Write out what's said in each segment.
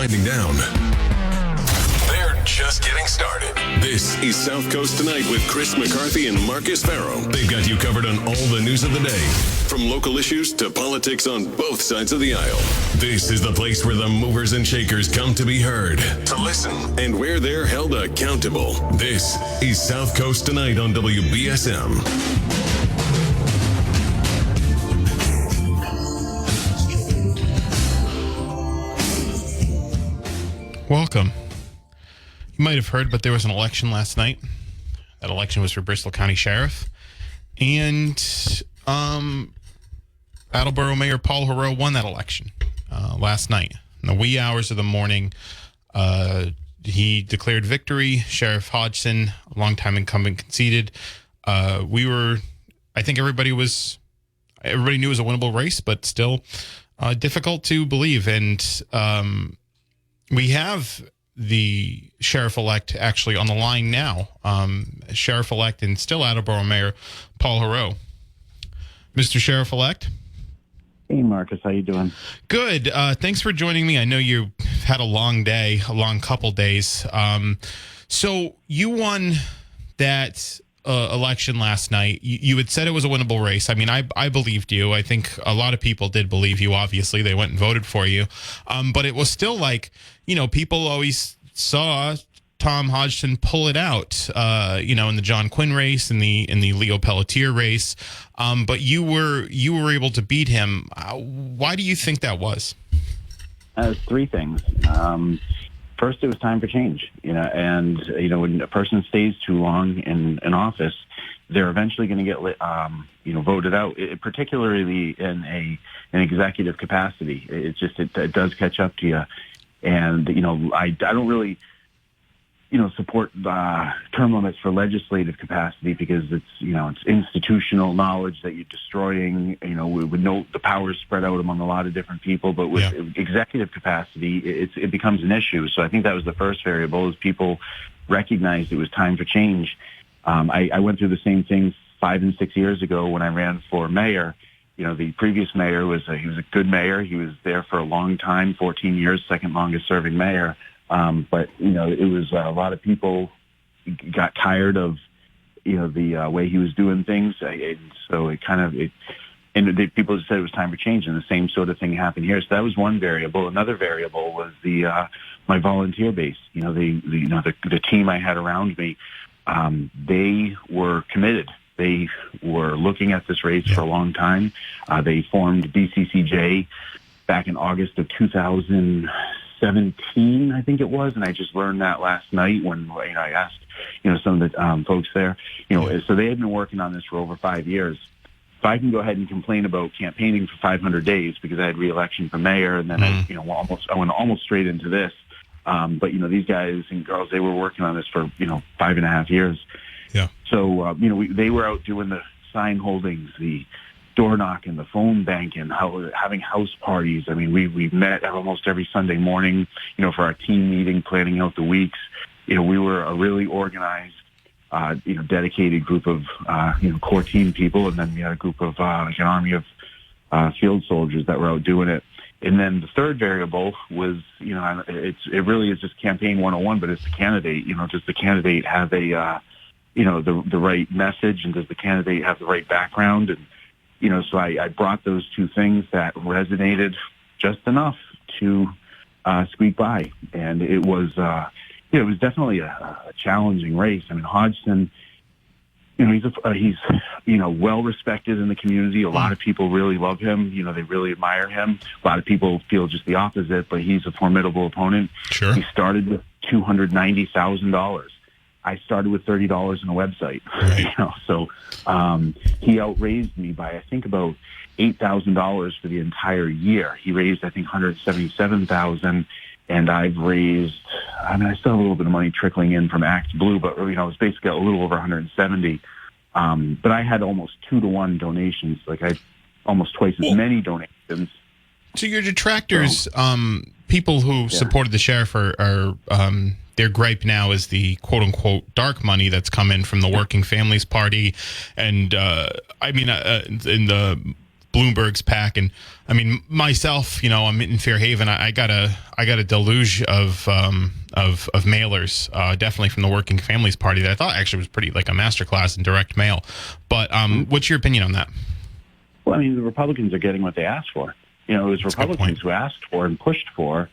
winding down. They're just getting started. This is South Coast Tonight with Chris McCarthy and Marcus Farrow. They've got you covered on all the news of the day, from local issues to politics on both sides of the aisle. This is the place where the movers and shakers come to be heard, to listen, and where they're held accountable. This is South Coast Tonight on WBSM. Welcome. You might have heard, but there was an election last night. That election was for Bristol County Sheriff. And Attleboro Mayor Paul Heroux won that election last night. In the wee hours of the morning, he declared victory. Sheriff Hodgson, a longtime incumbent, conceded. I think everybody knew it was a winnable race, but still difficult to believe. And we have the sheriff-elect actually on the line now. Sheriff-elect and still Attleboro Mayor Paul Heroux. Mr. Sheriff-elect? Hey, Marcus. How you doing? Good. Thanks for joining me. I know you had a long day, a long couple days. So you won that election last night. You had said it was a winnable race. I mean, I believed you. I think a lot of people did believe you. Obviously, they went and voted for you. But it was still like, people always saw Tom Hodgson pull it out, in the John Quinn race, in the Leo Pelletier race. But you were able to beat him. Why do you think that was? Three things. First, it was time for change, and when a person stays too long in office, they're eventually going to get, voted out, particularly in an executive capacity. It does catch up to you. And, I don't really, support term limits for legislative capacity because it's institutional knowledge that you're destroying, with the powers spread out among a lot of different people. But with executive capacity, it becomes an issue. So I think that was the first variable, is people recognized it was time for change. I went through the same thing 5 and 6 years ago when I ran for mayor. The previous mayor he was a good mayor. He was there for a long time, 14 years, second longest serving mayor. But it was a lot of people got tired of, the way he was doing things. So people said it was time for change, and the same sort of thing happened here. So that was one variable. Another variable was my volunteer base. The team I had around me, they were committed. They were looking at this race for a long time. They formed BCCJ back in August of 2017, I think it was, and I just learned that last night when I asked, some of the folks there. So they had been working on this for over 5 years. So I can go ahead and complain about campaigning for 500 days because I had re-election for mayor, and then I went almost straight into this. But these guys and girls, they were working on this for 5.5 years. Yeah. So, they were out doing the sign holdings, the door knocking, the phone banking, having house parties. I mean, we met almost every Sunday morning, for our team meeting, planning out the weeks. We were a really organized, dedicated group of, core team people. And then we had a group of, an army of field soldiers that were out doing it. And then the third variable was, it really is just campaign 101, but it's the candidate. Does the candidate have the right message, and does the candidate have the right background? And, so I brought those two things that resonated just enough to squeak by. And it was definitely a challenging race. I mean, Hodgson, he's well respected in the community. A lot of people really love him. They really admire him. A lot of people feel just the opposite, but he's a formidable opponent. Sure. He started with $290,000. I started with $30 on a website, right. So he outraised me by, I think, about $8,000 for the entire year. He raised, I think, $177,000, and I've raised, I still have a little bit of money trickling in from Act Blue, but, it's basically a little over 170. But I had almost 2-to-1 donations, I almost twice as many donations. So your detractors, people who supported the sheriff are their gripe now is the quote-unquote dark money that's come in from the Working Families Party. And, in the Bloomberg's PAC. And I mean, myself, I'm in Fairhaven. I got a deluge of mailers, definitely from the Working Families Party that I thought actually was pretty like a masterclass in direct mail. But what's your opinion on that? Well, I mean, the Republicans are getting what they asked for. It was Republicans who asked for and pushed for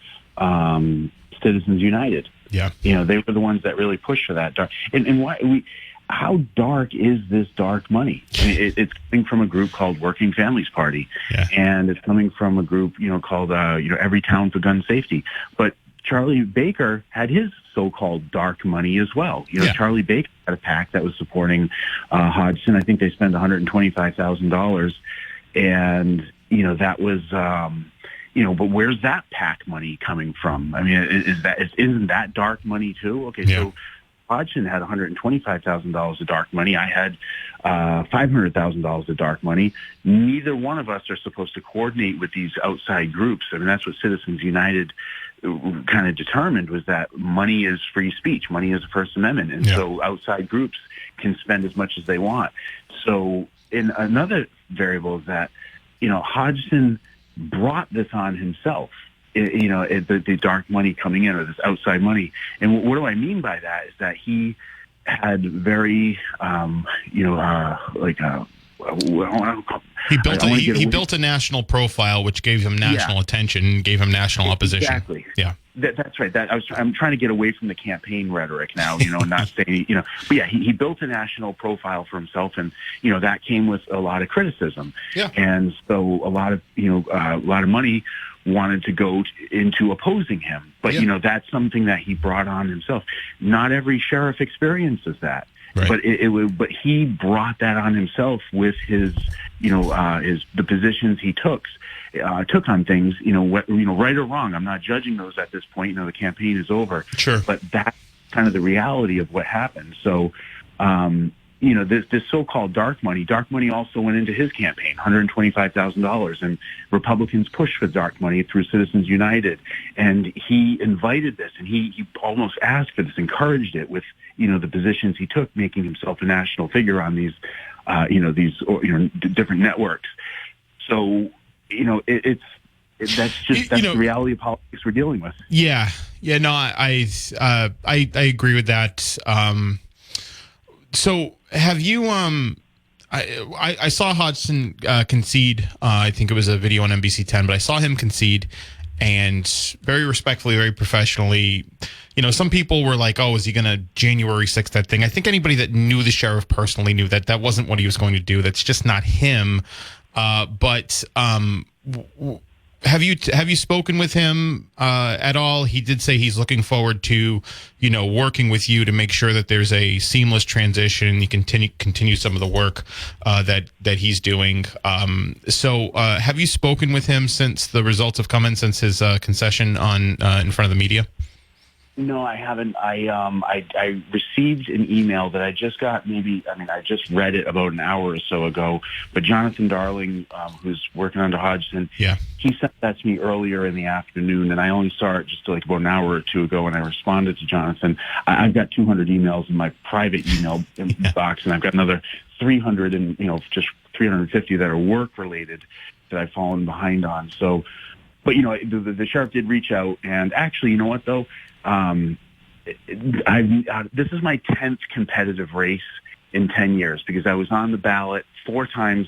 Citizens United. Yeah. They were the ones that really pushed for that. And why how dark is this dark money? I mean, it's coming from a group called Working Families Party, and it's coming from a group, called, Every Town for Gun Safety. But Charlie Baker had his so-called dark money as well. Charlie Baker had a PAC that was supporting Hodgson. I think they spent $125,000, and that was. But where's that PAC money coming from? I mean, isn't that dark money too? Okay, so Hodgson had $125,000 of dark money. I had $500,000 of dark money. Neither one of us are supposed to coordinate with these outside groups. I mean, that's what Citizens United kind of determined, was that money is free speech. Money is the First Amendment. And so outside groups can spend as much as they want. So in another variable is that, Hodgson brought this on himself, the dark money coming in, or this outside money. And what do I mean by that is that he had very, he built a national profile, which gave him national attention, gave him national opposition. Exactly. Yeah. That's right. I'm trying to get away from the campaign rhetoric now, and not saying, but yeah, he built a national profile for himself, and, that came with a lot of criticism. Yeah. And so a lot of money wanted to go into opposing him. But, that's something that he brought on himself. Not every sheriff experiences that. Right. But he brought that on himself with his, the positions he took on things, right or wrong. I'm not judging those at this point. The campaign is over. Sure. But that's kind of the reality of what happened. So, this so-called dark money also went into his campaign, $125,000, and Republicans pushed for dark money through Citizens United. And he invited this, and he almost asked for this, encouraged it with, the positions he took, making himself a national figure on these, different networks. So, that's the reality of politics we're dealing with. Yeah. Yeah. No, I agree with that. So have you, I saw Hodgson concede, I think it was a video on NBC 10, but I saw him concede, and very respectfully, very professionally, some people were like, oh, is he going to January 6th that thing? I think anybody that knew the sheriff personally knew that wasn't what he was going to do. That's just not him. But have you spoken with him at all? He did say he's looking forward to, working with you to make sure that there's a seamless transition. You continue some of the work that he's doing. So have you spoken with him since the results have come in, since his concession on in front of the media? No, I haven't. I received an email that I just got. I just read it about an hour or so ago. But Jonathan Darling, who's working under Hodgson, he sent that to me earlier in the afternoon, and I only saw it just like about an hour or two ago, and I responded to Jonathan. I've got 200 emails in my private email box, and I've got another 300 and just 350 that are work related that I've fallen behind on. So, but the sheriff did reach out, and actually, you know what though. This is my 10th competitive race in 10 years, because I was on the ballot 4 times,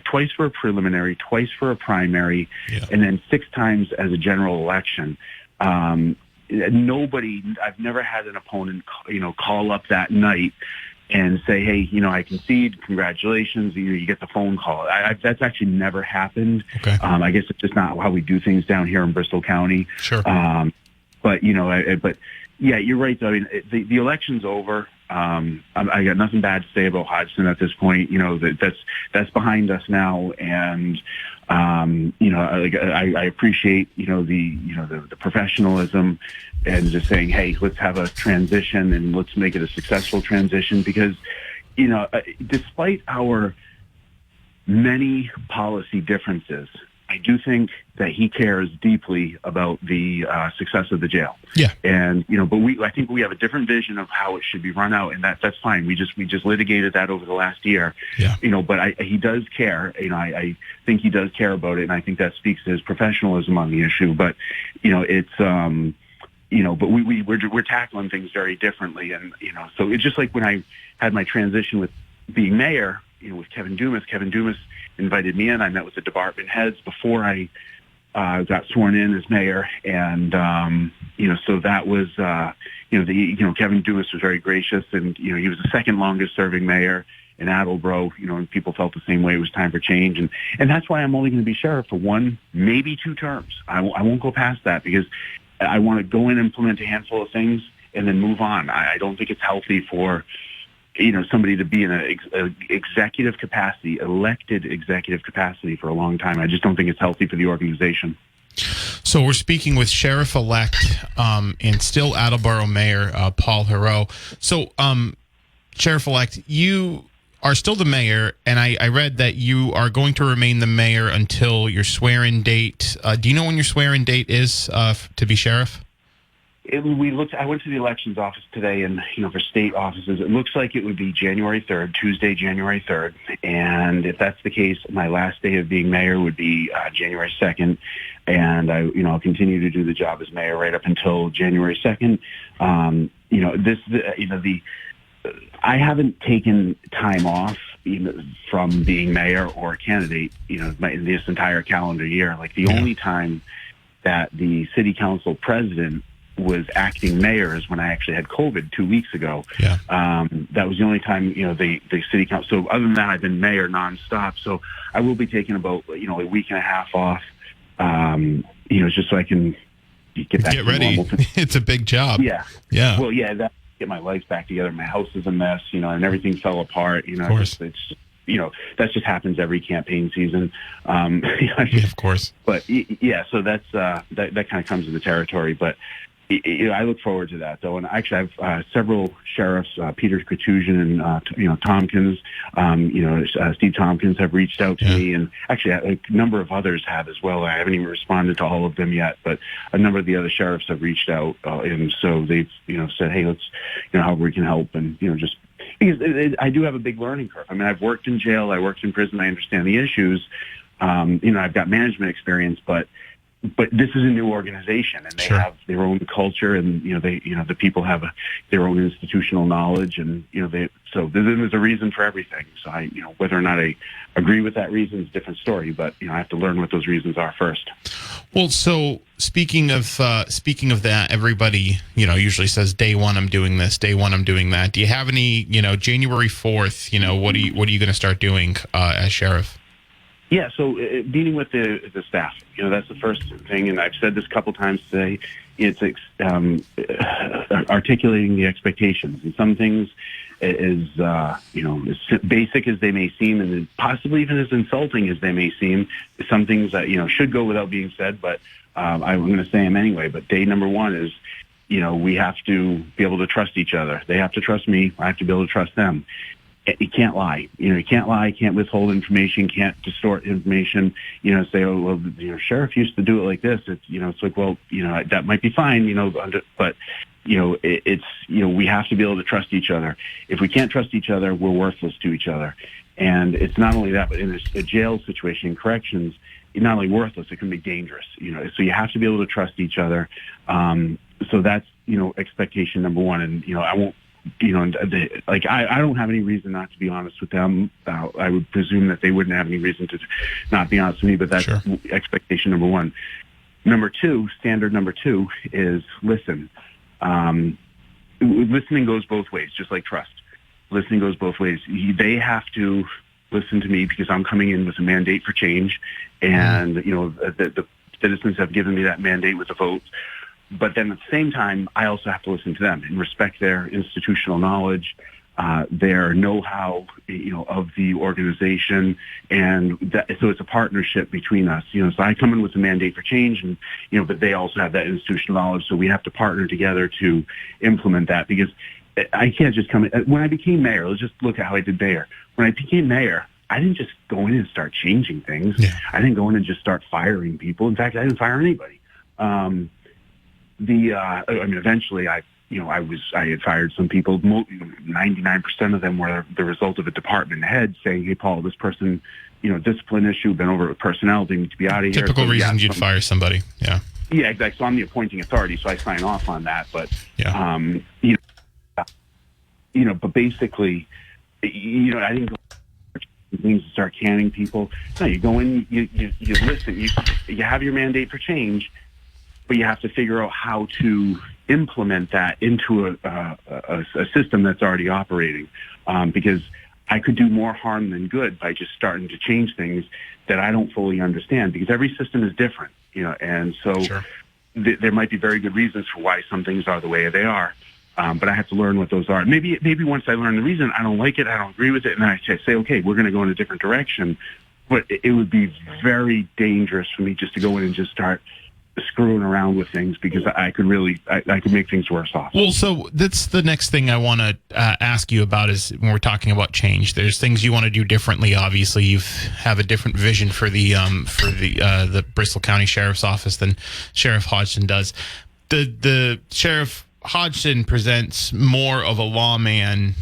twice for a preliminary, twice for a primary, and then 6 times as a general election. I've never had an opponent, call up that night and say, hey, I concede, congratulations, you get the phone call. That's actually never happened. Okay. I guess it's just not how we do things down here in Bristol County. Sure. But yeah, you're right. Though. I mean, the election's over. I got nothing bad to say about Hodgson at this point. That's behind us now, and I appreciate the professionalism and just saying, hey, let's have a transition and let's make it a successful transition, because despite our many policy differences, I do think that he cares deeply about the success of the jail. Yeah. And, but I think we have a different vision of how it should be run out, and that's fine. We just litigated that over the last year. Yeah. But he does care. I think he does care about it, and I think that speaks to his professionalism on the issue. But, it's, but we're tackling things very differently. And, so it's just like when I had my transition with being mayor, with Kevin Dumas. Kevin Dumas invited me in. I met with the department heads before I got sworn in as mayor, and so that was Kevin Dumas was very gracious, and he was the second longest serving mayor in Attleboro. And people felt the same way. It was time for change, and that's why I'm only going to be sheriff for 1, maybe 2 terms. I won't go past that because I want to go in, implement a handful of things, and then move on. I don't think it's healthy for somebody to be in an executive capacity, elected executive capacity for a long time. I just don't think it's healthy for the organization. So we're speaking with Sheriff-elect and still Attleboro Mayor Paul Heroux. So, Sheriff-elect, you are still the mayor, and I read that you are going to remain the mayor until your swear-in date. Do you know when your swear-in date is to be sheriff? I went to the elections office today, and for state offices, it looks like it would be January 3rd, Tuesday, January 3rd. And if that's the case, my last day of being mayor would be January 2nd, and I'll continue to do the job as mayor right up until January 2nd. I haven't taken time off from being mayor or candidate, in this entire calendar year. Like the only time that the city council president was acting mayor is when I actually had COVID 2 weeks ago. Yeah. That was the only time, the city council. So other than that, I've been mayor nonstop. So I will be taking about, a week and a half off, just so I can get back to ready. Normal. It's a big job. Yeah. Yeah. Well, yeah, get my life back together. My house is a mess, and everything fell apart. Of course. That just happens every campaign season. Yeah, of course. But yeah, so that's that kind of comes with the territory. But I look forward to that, though. And actually, I have several sheriffs, Peter Katusian and Tompkins, Steve Tompkins have reached out to me, and actually a number of others have as well. I haven't even responded to all of them yet, but a number of the other sheriffs have reached out, and so they've said, hey, let's how we can help, and just because I do have a big learning curve. I mean, I've worked in jail, I worked in prison, I understand the issues. I've got management experience, but this is a new organization, and they have their own culture, and the people have their own institutional knowledge, and so there's a reason for everything. So whether or not I agree with that reason is a different story, but I have to learn what those reasons are first. Well, so speaking of that, everybody usually says day one I'm doing this, day one I'm doing that. Do you have any January 4th? What are you going to start doing as sheriff? Yeah, so meeting with the staff, that's the first thing, and I've said this a couple times today. It's articulating the expectations, and some things is as basic as they may seem, and possibly even as insulting as they may seem. Some things that should go without being said, but I'm going to say them anyway. But day number one is, we have to be able to trust each other. They have to trust me. I have to be able to trust them. You can't lie. You can't lie. Can't withhold information. Can't distort information. Say, oh well, sheriff used to do it like this. It's it's like, well, that might be fine. But it's we have to be able to trust each other. If we can't trust each other, we're worthless to each other. And it's not only that, but in a jail situation, in corrections, it's not only worthless, it can be dangerous. So you have to be able to trust each other. So that's expectation number one. And I won't. I don't have any reason not to be honest with them. I would presume that they wouldn't have any reason to not be honest with me, but that's expectation number one. Standard number two is listen. Listening goes both ways, just like trust. Listening goes both ways. They have to listen to me because I'm coming in with a mandate for change, and the citizens have given me that mandate with a vote. But then at the same time, I also have to listen to them and respect their institutional knowledge, their know-how, of the organization, and so it's a partnership between us. So I come in with a mandate for change, and but they also have that institutional knowledge. So we have to partner together to implement that, because I can't just come in. When I became mayor, let's just look at how I did mayor. When I became mayor, I didn't just go in and start changing things. Yeah. I didn't go in and just start firing people. In fact, I didn't fire anybody. Eventually I had fired some people. 99% of them were the result of a department head saying, "Hey, Paul, this person, discipline issue, been over with personnel, they need to be out of here." Typical reasons you'd fire somebody. Yeah. Yeah, exactly. So I'm the appointing authority, so I sign off on that. But, but basically, I didn't go things to start canning people. No, you go in, you listen, you have your mandate for change, but you have to figure out how to implement that into a system that's already operating. Because I could do more harm than good by just starting to change things that I don't fully understand, because every system is different, and so Sure. There might be very good reasons for why some things are the way they are. But I have to learn what those are. Maybe once I learn the reason, I don't like it, I don't agree with it, and then I say, okay, we're going to go in a different direction. But it would be very dangerous for me just to go in and just start screwing around with things, because I could make things worse off. Well, so that's the next thing I want to ask you about is when we're talking about change. There's things you want to do differently. Obviously, you have a different vision for the Bristol County Sheriff's Office than Sheriff Hodgson does. The Sheriff Hodgson presents more of a lawman.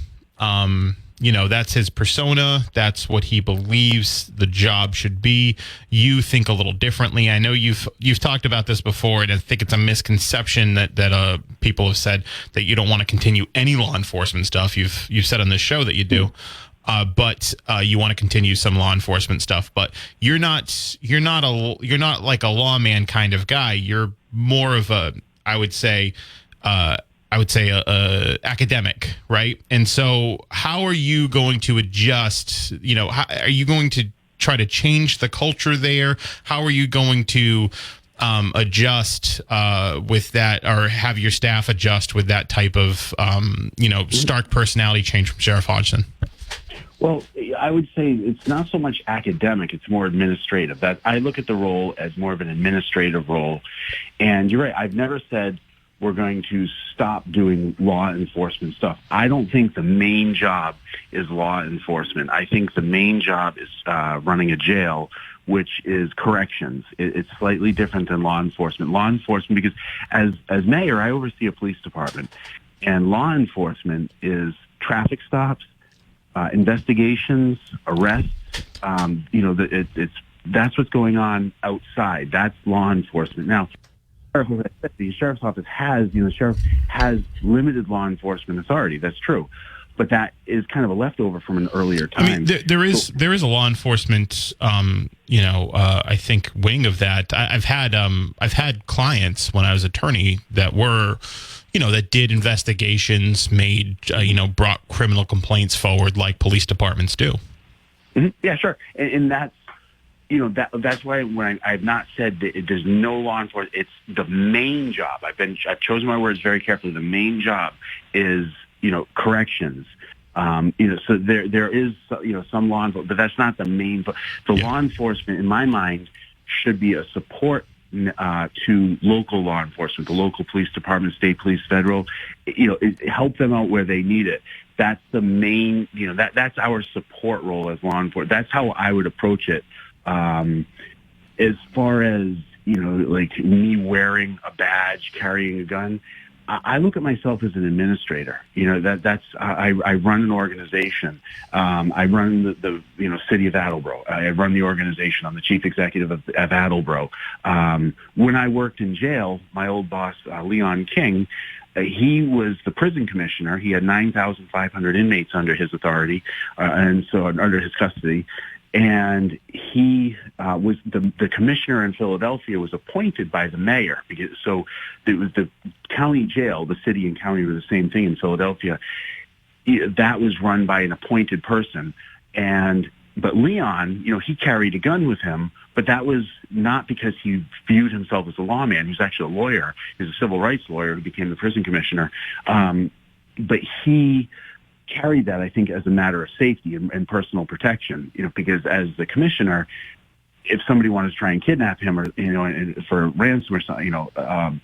That's his persona. That's what he believes the job should be. You think a little differently. I know you've talked about this before, and I think it's a misconception that people have said that you don't want to continue any law enforcement stuff. You've said on this show that you do, but you want to continue some law enforcement stuff. But you're not like a lawman kind of guy. You're more of a, I would say academic, right? And so how are you going to adjust? How are you going to try to change the culture there? How are you going to adjust with that, or have your staff adjust with that type of, stark personality change from Sheriff Hodgson? Well, I would say it's not so much academic, it's more administrative. That I look at the role as more of an administrative role. And you're right, I've never said we're going to stop doing law enforcement stuff. I don't think the main job is law enforcement. I think the main job is running a jail, which is corrections. It's slightly different than law enforcement. Law enforcement, because as mayor, I oversee a police department, and law enforcement is traffic stops, investigations, arrests. That's what's going on outside. That's law enforcement. Now, the sheriff's office has, the sheriff has limited law enforcement authority. That's true, but that is kind of a leftover from an earlier time. I mean, there is a law enforcement, I think wing of that. I've had clients when I was attorney that were, that did investigations, made, brought criminal complaints forward like police departments do. Mm-hmm. Yeah, sure, and that's. That's why when I've not said that there's no law enforcement, it's the main job. I've chosen my words very carefully. The main job is, corrections. So there is, some law enforcement, but that's not the main. Law enforcement, in my mind, should be a support to local law enforcement, the local police department, state police, federal. Help them out where they need it. That's the main. That's our support role as law enforcement. That's how I would approach it. As far as, like me wearing a badge, carrying a gun, I look at myself as an administrator. I run an organization. I run the city of Attleboro. I run the organization. I'm the chief executive of Attleboro. When I worked in jail, my old boss, Leon King, he was the prison commissioner. He had 9,500 inmates under his authority, and so under his custody. And he was the commissioner in Philadelphia was appointed by the mayor, so it was the county jail. The city and county were the same thing in Philadelphia. That was run by an appointed person, but Leon, he carried a gun with him, but that was not because he viewed himself as a lawman. He was actually a lawyer. He was a civil rights lawyer who became the prison commissioner. But he carried that, I think, as a matter of safety and personal protection, because as the commissioner, if somebody wanted to try and kidnap him or, for ransom or something,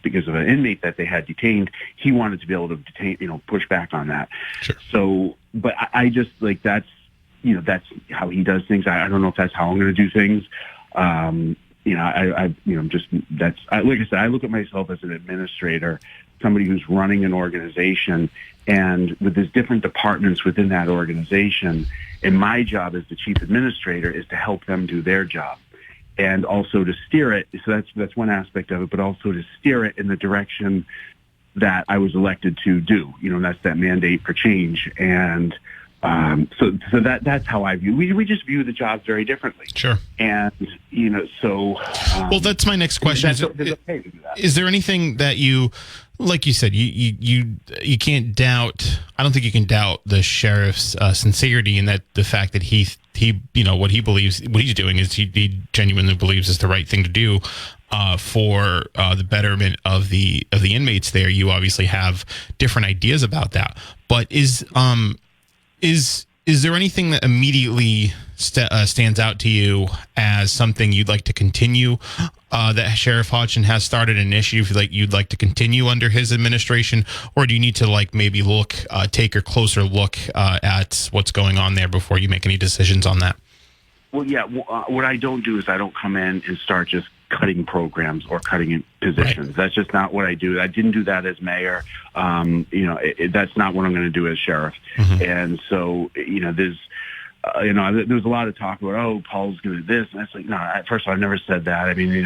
because of an inmate that they had detained, he wanted to be able to detain, push back on that. Sure. So, but I just like, that's that's how he does things. I don't know if that's how I'm going to do things. Like I said, I look at myself as an administrator, somebody who's running an organization, and with these different departments within that organization. And my job as the chief administrator is to help them do their job, and also to steer it. So that's one aspect of it, but also to steer it in the direction that I was elected to do. That's that mandate for change. And so that's how I view. We just view the jobs very differently. Sure. And well, that's my next question. It's okay to do that. Is there anything that you, like you said, you can't doubt? I don't think you can doubt the sheriff's sincerity, and that the fact that he what he believes, what he's doing is he genuinely believes is the right thing to do for the betterment of the inmates there. You obviously have different ideas about that, but is there anything that immediately stands out to you as something you'd like to continue, that Sheriff Hodgson has started, an issue you'd like to continue under his administration, or do you need to maybe take a closer look at what's going on there before you make any decisions on that? Well, yeah. What I don't do is I don't come in and start just cutting programs or cutting positions. Right. That's just not what I do. I didn't do that as mayor. That's not what I'm going to do as sheriff. Mm-hmm. And so, there's a lot of talk about, Paul's going to do this. And it's like, no, first of all, I never said that. I mean, he's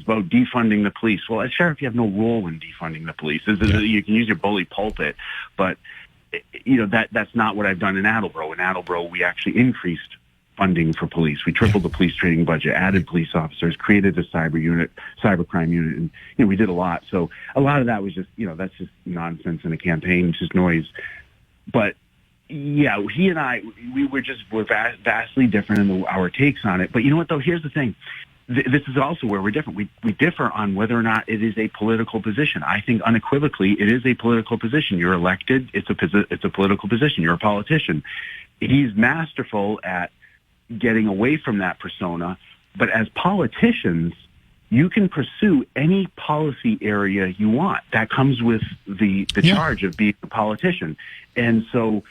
about defunding the police. Well, as sheriff, you have no role in defunding the police. Yeah. You can use your bully pulpit, but, that's not what I've done in Attleboro. In Attleboro, we actually increased funding for police. We tripled the police training budget, added police officers, created a cybercrime unit, and we did a lot. So a lot of that was just that's just nonsense in a campaign, it's just noise. But yeah, he and I, we're vastly different in our takes on it. But you know what though? Here's the thing. This is also where we're different. We differ on whether or not it is a political position. I think unequivocally it is a political position. You're elected. It's a political position. You're a politician. He's masterful at getting away from that persona, but as politicians, you can pursue any policy area you want. That comes with the charge of being a politician. And so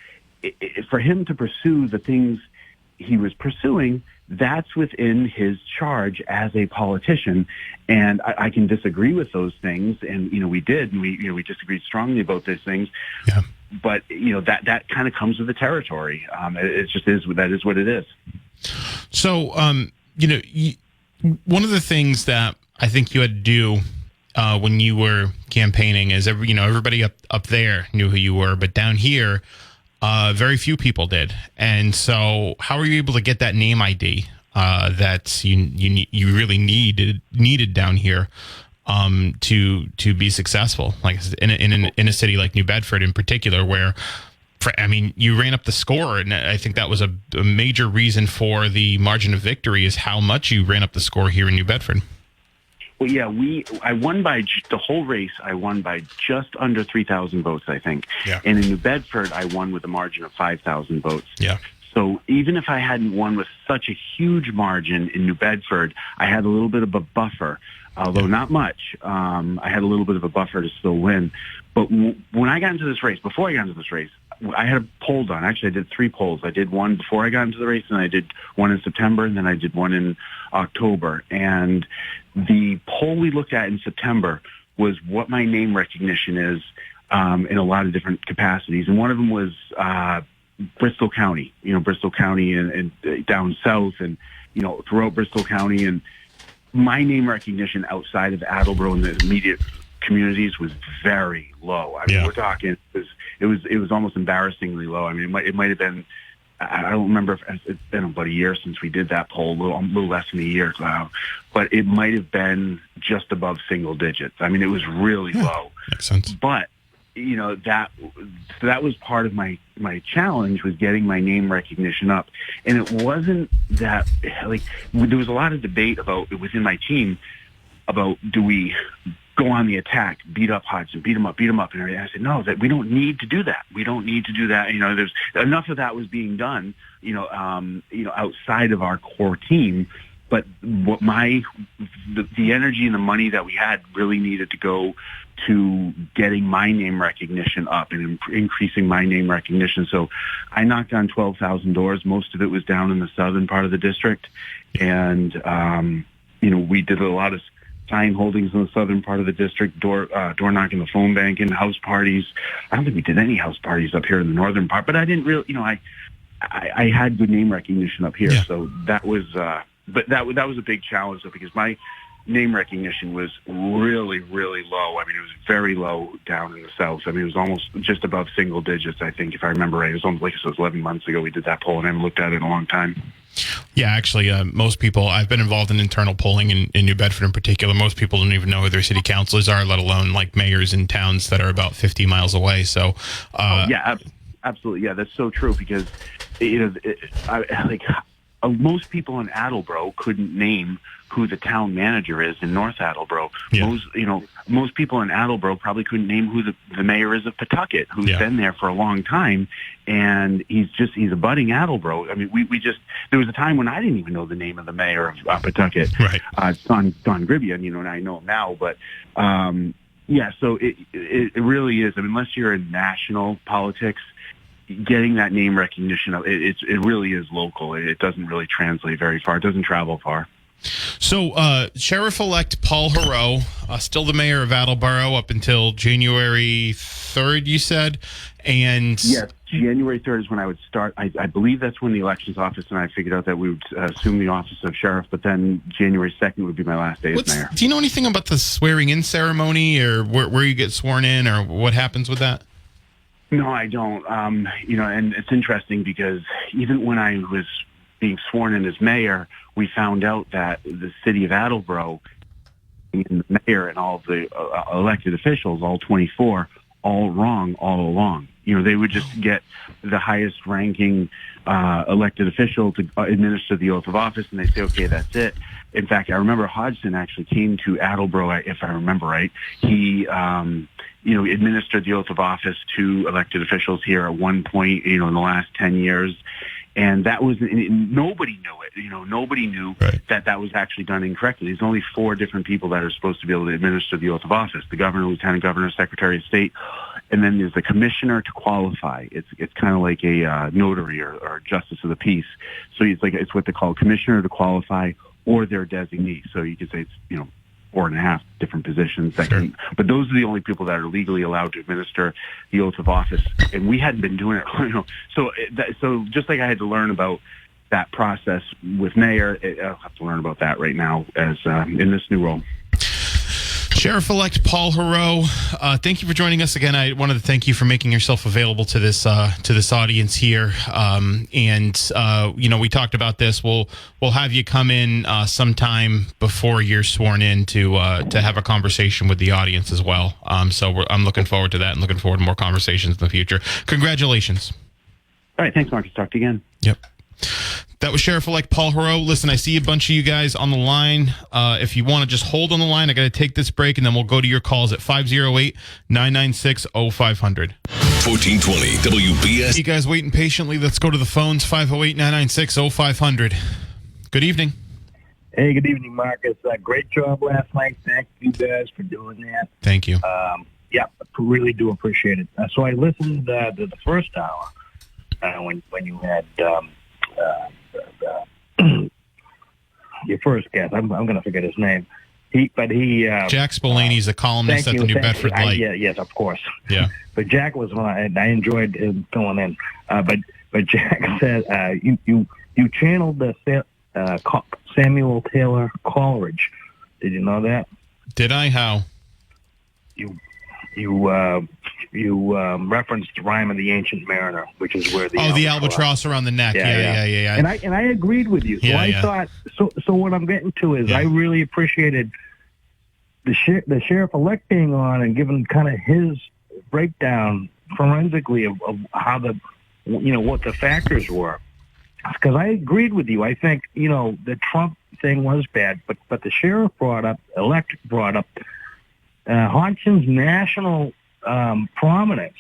for him to pursue the things he was pursuing, that's within his charge as a politician. And I can disagree with those things. And, we did, and we disagreed strongly about those things. Yeah. But, that kind of comes with the territory. It just is, that is what it is. So, one of the things that I think you had to do when you were campaigning is, everybody up there knew who you were, but down here, very few people did. And so, how were you able to get that name ID that you really needed down here to be successful? Like in a city like New Bedford, in particular, where you ran up the score, and I think that was a major reason for the margin of victory, is how much you ran up the score here in New Bedford. Well, yeah, I won by the whole race. I won by just under 3,000 votes, I think. Yeah. And in New Bedford, I won with a margin of 5,000 votes. Yeah. So even if I hadn't won with such a huge margin in New Bedford, I had a little bit of a buffer, although not much. I had a little bit of a buffer to still win. But when I got into this race, before I got into this race, I had a poll done. Actually, I did 3 polls. I did one before I got into the race, and I did one in September, and then I did one in October. And the poll we looked at in September was what my name recognition is in a lot of different capacities. And one of them was Bristol County, Bristol County and down south and, throughout Bristol County. And my name recognition outside of Attleboro and the immediate communities was very low. I mean, we're talking, it was almost embarrassingly low. I mean, it might have been, I don't remember if it's been about a year since we did that poll, a little less than a year, but it might have been just above single digits. I mean, it was really low. Makes sense. But, that was part of my challenge, was getting my name recognition up. And it wasn't that, there was a lot of debate within my team about, do we go on the attack, beat up Hodgson, beat him up, and everything. I said, no, that we don't need to do that. We don't need to do that. There's enough of that was being done, outside of our core team. But what the energy and the money that we had really needed to go to getting my name recognition up and increasing my name recognition. So I knocked on 12,000 doors. Most of it was down in the southern part of the district. And, we did a lot of sign holdings in the southern part of the district, door knocking, the phone banking, house parties. I don't think we did any house parties up here in the northern part, but I didn't really, I had good name recognition up here. Yeah. So that was, but that was a big challenge though, because my name recognition was really, really low. I mean, it was very low down in the south. I mean, it was almost just above single digits, I think, if I remember right. It was almost like it was 11 months ago we did that poll, and I haven't looked at it in a long time. Yeah, actually, most people, I've been involved in internal polling in New Bedford in particular. Most people don't even know who their city councilors are, let alone like mayors in towns that are about 50 miles away. So, absolutely. Yeah, that's so true because, most people in Attleboro couldn't name who the town manager is in North Attleboro. Yeah. Most people in Attleboro probably couldn't name who the mayor is of Pawtucket, who's been there for a long time, and he's a budding Attleboro. I mean, there was a time when I didn't even know the name of the mayor of Pawtucket. Right. Don Gribia, and I know him now, but so it really is. I mean, unless you're in national politics, getting that name recognition, it really is local. It doesn't really translate very far. It doesn't travel far. So, Sheriff-elect Paul Heroux, still the mayor of Attleboro up until January 3rd, you said? And yes, January 3rd is when I would start. I believe that's when the elections office and I figured out that we would assume the office of sheriff, but then January 2nd would be my last day as mayor. Do you know anything about the swearing-in ceremony or where you get sworn in or what happens with that? No, I don't. And it's interesting because even when I was being sworn in as mayor, we found out that the city of Attleboro, and the mayor and all of the elected officials, all 24, all wrong all along. They would just get the highest ranking elected official to administer the oath of office, and they say, okay, that's it. In fact, I remember Hodgson actually came to Attleboro, if I remember right. He, administered the oath of office to elected officials here at one point, in the last 10 years. And that was, nobody knew it. Nobody knew that was actually done incorrectly. There's only 4 different people that are supposed to be able to administer the oath of office: the governor, lieutenant governor, secretary of state, and then there's the commissioner to qualify. It's kind of like a notary or justice of the peace. So it's what they call commissioner to qualify or their designee. So you could say it's 4.5 different positions. But those are the only people that are legally allowed to administer the oath of office. And we hadn't been doing it. So just like I had to learn about that process with mayor, I'll have to learn about that right now as in this new role. Sheriff-elect Paul Heroux, thank you for joining us again. I wanted to thank you for making yourself available to this audience here. We talked about this. We'll have you come in sometime before you're sworn in to have a conversation with the audience as well. I'm looking forward to that and looking forward to more conversations in the future. Congratulations. All right, thanks, Marcus. Talk to you again. Yep. That was Sheriff-elect Paul Heroux. Listen, I see a bunch of you guys on the line. If you want to just hold on the line, I got to take this break, and then we'll go to your calls at 508-996-0500. 1420 WBS. You guys waiting patiently. Let's go to the phones, 508-996-0500. Good evening. Hey, good evening, Marcus. Great job last night. Thank you guys for doing that. Thank you. I really do appreciate it. So I listened to the first hour when you had your first guest. I'm going to forget his name. Jack Spillane's a columnist at the New Bedford Light. Yes, of course. Yeah. But Jack was one, and I enjoyed him filling in. But Jack said you channeled the Samuel Taylor Coleridge. Did you know that? Did I? How? You referenced the Rime of the Ancient Mariner, which is where the albatross around the neck. Yeah. And I agreed with you. So I thought. So what I'm getting to is I really appreciated the sheriff-elect being on and giving kind of his breakdown forensically of how what the factors were. Because I agreed with you. I think the Trump thing was bad, but the sheriff brought up Hodgson's national prominence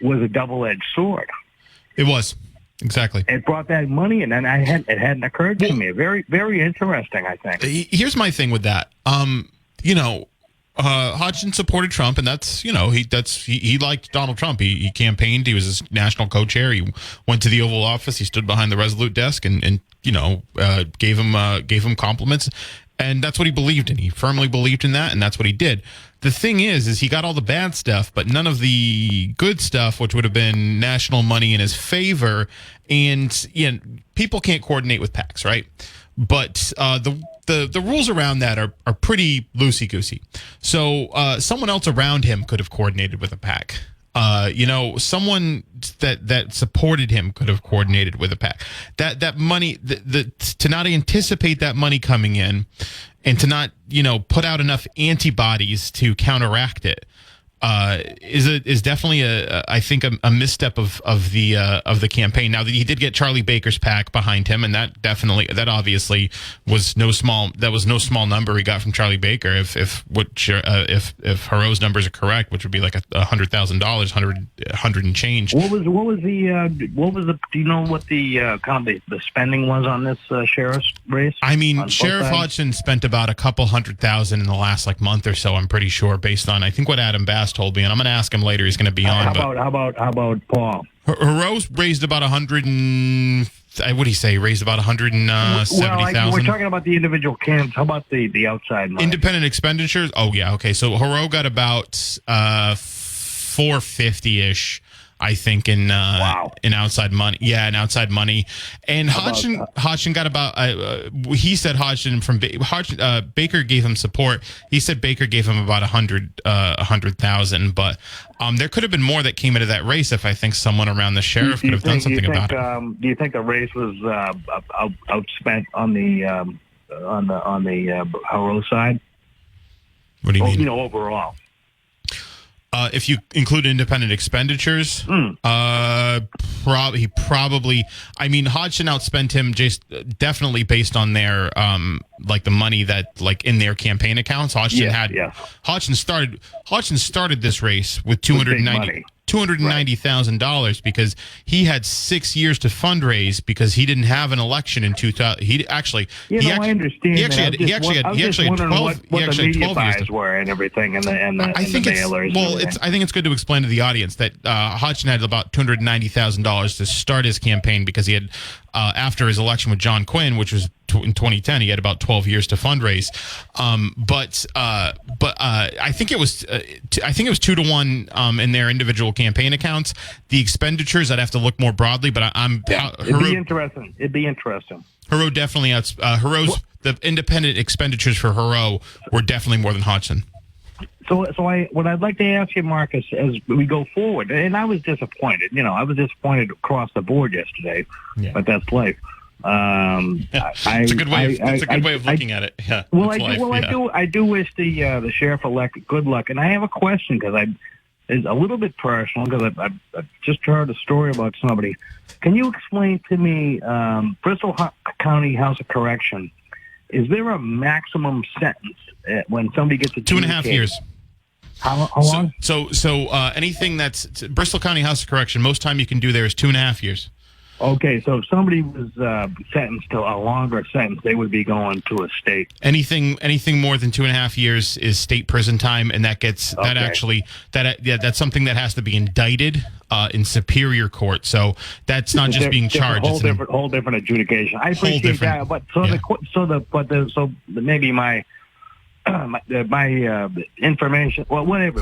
was a double-edged sword. It was. Exactly. It brought that money in, and it hadn't occurred to me. Very, very interesting, I think. Here's my thing with that. Hodgson supported Trump, and that's he liked Donald Trump. He campaigned. He was his national co-chair. He went to the Oval Office. He stood behind the Resolute desk and gave him compliments, and that's what he believed in. He firmly believed in that, and that's what he did. The thing is he got all the bad stuff, but none of the good stuff, which would have been national money in his favor. And people can't coordinate with PACs, right? But the rules around that are pretty loosey-goosey. So someone else around him could have coordinated with a PAC. Someone that supported him could have coordinated with a PAC. That money, to not anticipate that money coming in, and to not put out enough antibodies to counteract it, is definitely I think a misstep of the campaign. Now, he did get Charlie Baker's PAC behind him, and that obviously was no small number he got from Charlie Baker. If Heroux's numbers are correct, which would be like $100,000, $100 and change. What was the do you know what the kind of the spending was on this sheriff's race? I mean, Sheriff Hodgson spent about a couple $100,000 in the last month or so. I'm pretty sure, based on I think what Adam Bass told me, and I'm going to ask him later. He's going to be on. How about Paul? Heroux raised about 100 and what did he say? Raised about 170,000. We're talking about the individual camps. How about the outside money? Independent expenditures? Oh yeah, okay. So Heroux got about 450-ish. I think in outside money. Yeah, in outside money. And Hodgson got about, he said Baker gave him support. He said Baker gave him about 100,000. But there could have been more that came into that race if I think someone around the sheriff could have done something about it. Do you think the race was outspent on the Heroux side? What do you mean? Overall. If you include independent expenditures, he probably. I mean, Hodgson outspent him just definitely based on their the money that in their campaign accounts. Hodgson started this race with $290,000 because he had 6 years to fundraise because he didn't have an election in 2000. I understand. He actually had 12 years. Were and everything, and the mailers. I think it's good to explain to the audience that Hodgson had about $290,000 to start his campaign because he had after his election with John Quinn, which was in 2010, he had about 12 years to fundraise. But I think it was 2-1 in their individual campaign accounts. The expenditures, I'd have to look more broadly, but it'd be interesting. Heroux definitely the independent expenditures for Heroux were definitely more than Hodgson. So what I'd like to ask you, Marcus, as we go forward, and I was disappointed. I was disappointed across the board yesterday, but that's life. It's a good way. It's a good way of looking at it. Yeah. I do wish the sheriff-elect good luck, and I have a question because it's a little bit personal because I've just heard a story about somebody. Can you explain to me, Bristol County House of Correction? Is there a maximum sentence when somebody gets a 2.5 years? How long? So anything that's Bristol County House of Correction, most time you can do there is 2.5 years. Okay, so if somebody was sentenced to a longer sentence, they would be going to a state. Anything more than 2.5 years is state prison time, and that gets that's something that has to be indicted in Superior Court. So that's not just being charged. Whole different adjudication. I appreciate that, but maybe my information. Well, whatever.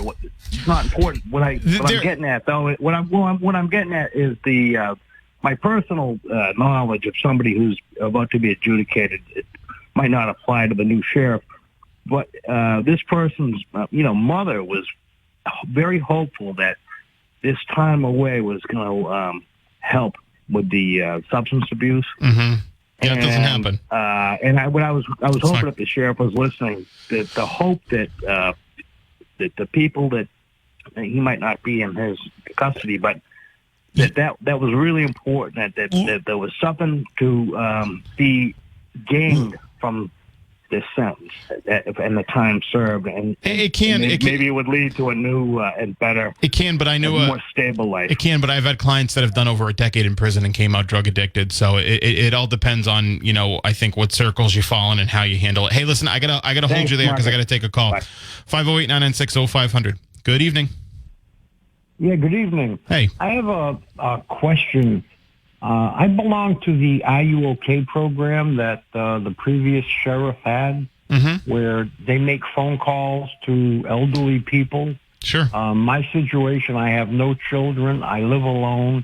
It's not important. What I'm getting at, though, what I'm getting at is the. My personal knowledge of somebody who's about to be adjudicated, it might not apply to the new sheriff, but this person's mother was very hopeful that this time away was going to help with the substance abuse. Mm-hmm. Yeah, it doesn't happen. And I was hoping that the sheriff was listening. That the hope that the people that he might not be in his custody, but that was really important. That there was something to be gained from this sentence and the time served, and maybe it would lead to a new and better. It can, but I know more stable life. It can, but I've had clients that have done over a decade in prison and came out drug addicted. So it all depends on, I think what circles you fall in and how you handle it. Hey, listen, I gotta hold you there because I gotta take a call. 508-996-0500. Good evening. Yeah, good evening. Hey, I have a question. I belong to the Are You OK program that the previous sheriff had, where they make phone calls to elderly people. Sure. My situation, I have no children. I live alone.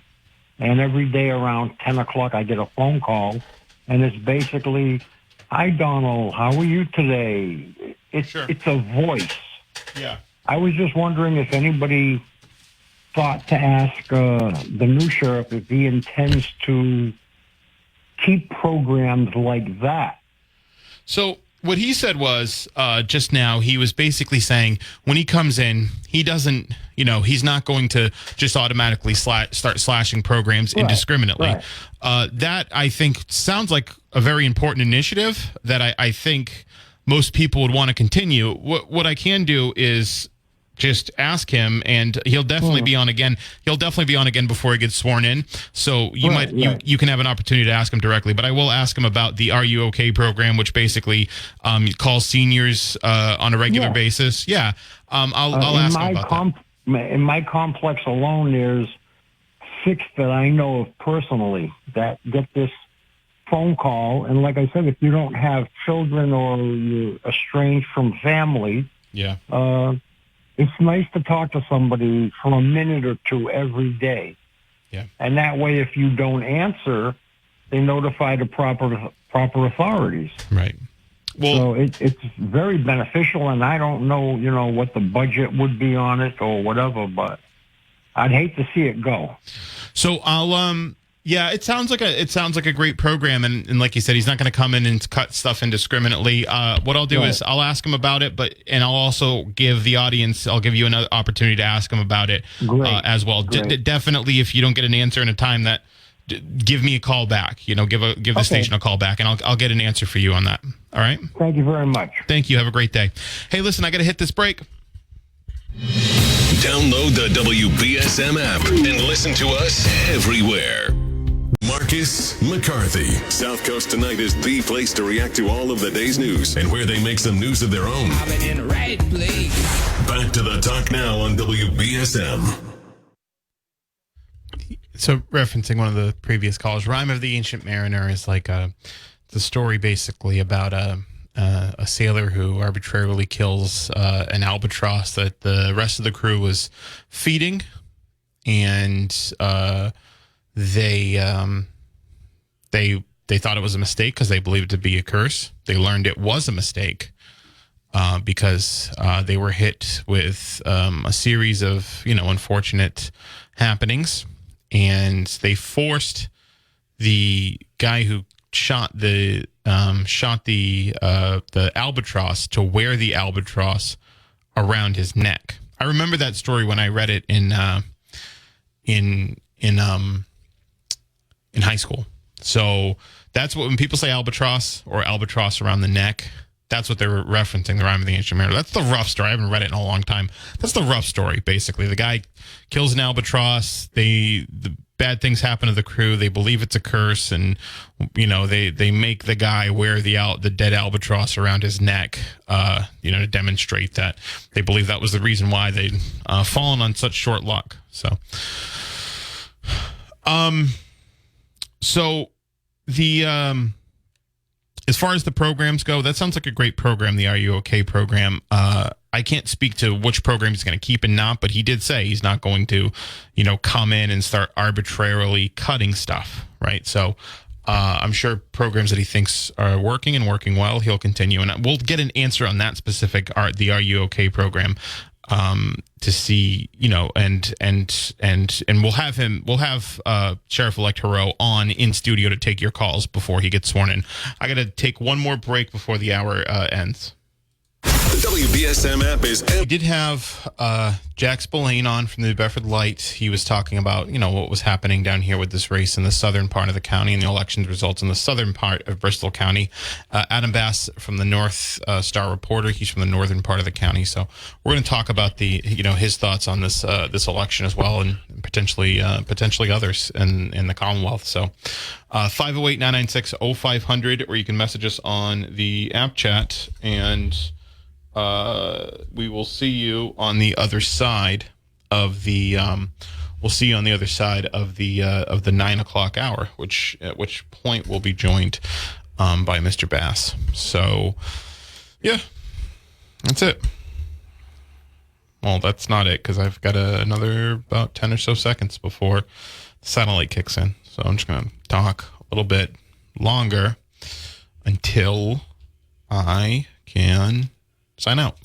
And every day around 10 o'clock, I get a phone call. And it's basically, "Hi, Donald. How are you today?" It's a voice. Yeah. I was just wondering if anybody thought to ask the new sheriff if he intends to keep programs like that. So what he said was just now, he was basically saying when he comes in, he doesn't, he's not going to just automatically start slashing programs indiscriminately. Right. That, I think, sounds like a very important initiative that I think most people would want to continue. What I can do is just ask him, and he'll definitely be on again. He'll definitely be on again before he gets sworn in. So you can have an opportunity to ask him directly. But I will ask him about the Are You OK program, which basically calls seniors on a regular basis. Yeah, I'll ask him about that. In my complex alone, there's 6 that I know of personally that get this phone call. And like I said, if you don't have children or you're estranged from family, it's nice to talk to somebody for a minute or two every day. Yeah. And that way, if you don't answer, they notify the proper authorities. Right. Well, so it's very beneficial, and I don't know, what the budget would be on it or whatever, but I'd hate to see it go. So I'll yeah, it sounds like a great program, and like you said, he's not going to come in and cut stuff indiscriminately. What I'll do is I'll ask him about it, and I'll also give the audience, I'll give you another opportunity to ask him about it as well. Definitely, if you don't get an answer in a time that, give me a call back. Give the station a call back, and I'll get an answer for you on that. All right. Thank you very much. Thank you. Have a great day. Hey, listen, I got to hit this break. Download the WBSM app and listen to us everywhere. Marcus McCarthy. South Coast Tonight is the place to react to all of the day's news and where they make some news of their own. I've been in the right place. Back to the talk now on WBSM. So, referencing one of the previous calls, Rhyme of the Ancient Mariner is like the story basically about a sailor who arbitrarily kills an albatross that the rest of the crew was feeding, and they thought it was a mistake because they believed it to be a curse. They learned it was a mistake because they were hit with a series of unfortunate happenings, and they forced the guy who shot the albatross to wear the albatross around his neck. I remember that story when I read it in high school. So that's what, when people say albatross or albatross around the neck, that's what they're referencing, the Rhyme of the Ancient Mariner. That's the rough story. I haven't read it in a long time. That's the rough story, basically. The guy kills an albatross. The bad things happen to the crew. They believe it's a curse, and they make the guy wear the dead albatross around his neck, to demonstrate that they believe that was the reason why they'd fallen on such short luck. So the as far as the programs go, that sounds like a great program, the Are You OK program. I can't speak to which program he's going to keep and not, but he did say he's not going to, come in and start arbitrarily cutting stuff, right? So I'm sure programs that he thinks are working and working well, he'll continue. And we'll get an answer on that specific the Are You OK program to see, and we'll have Sheriff-elect Heroux on in studio to take your calls before he gets sworn in. I got to take one more break before the hour ends. The WBSM app is... We did have Jack Spillane on from the New Bedford Light. He was talking about, what was happening down here with this race in the southern part of the county and the election results in the southern part of Bristol County. Adam Bass from the North Star Reporter. He's from the northern part of the county. So we're going to talk about his thoughts on this this election as well, and potentially others in the Commonwealth. So 508-996-0500, or you can message us on the app chat, and we will see you on the other side of the we'll see you on the other side of the 9 o'clock hour, at which point we'll be joined by Mr. Bass. So yeah, that's it. Well, that's not it, because I've got another about 10 or so seconds before the satellite kicks in. So I'm just going to talk a little bit longer until I can sign out.